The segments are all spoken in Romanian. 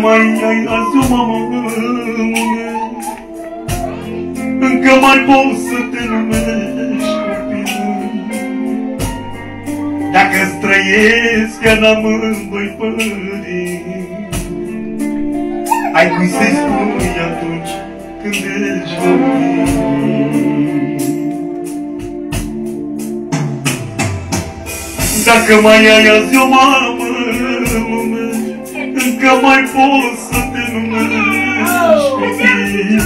mai ai azi o mamă, încă mai poți să te numești copil. Dacă-ți trăiesc ca n-amândoi părinți, ai cui să-i spui atunci când ești copil. Dacă mai ai azi o mamă, încă mai poți să te numești copil.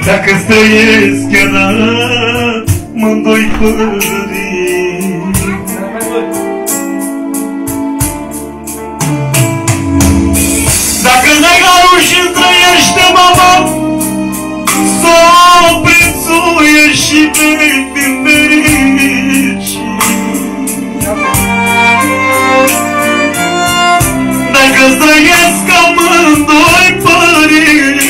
Dacă-ți trăiesc chiar amândoi părinți, dacă n-ai harul și-mi trăiește mama, s-o prețuiești și te mergi. Dacă-ți trăiesc amândoi părinți,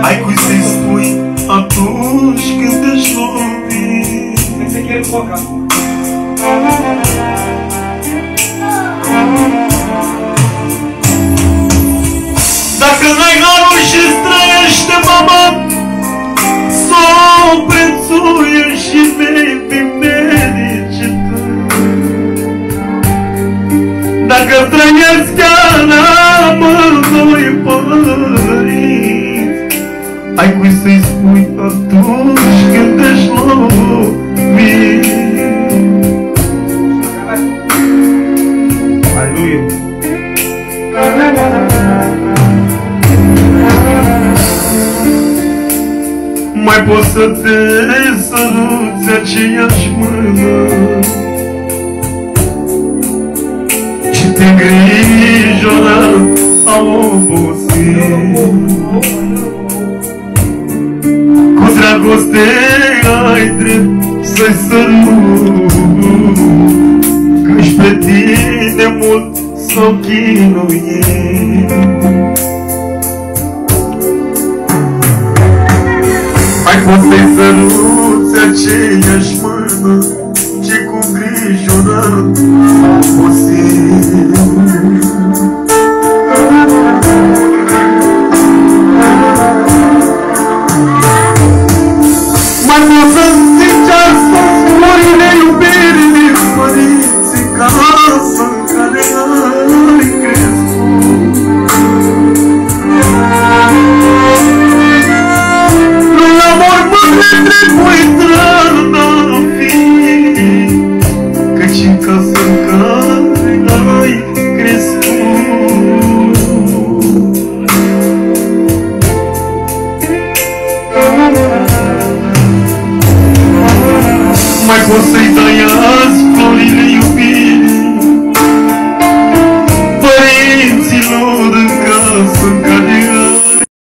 ai cui să-i spui atunci când ești copil. Dacă n-ai harul și-ți trăiește mama, s-o prețuiești și te mergi. Dacă trăiesc chiar amândoi părinți, ai cui să-i spui atunci când ești lovit. Aleluia! Mai poți să te săruți aceeași mână și te îngrijora sau obosit. Cu dragoste ai drept să-i săruți, că-și pe tine mult s-o chinuie. Mai poți să-i săruți aceeași mână și cu îngrijorări obosit. Mai poți să-ți zici astăzi florile iubirii părinții în casă în care ai crescut. Nu la mormânt ne trebuie trădăfii, căci în casă în care ai crescut. Mai poți să-i dai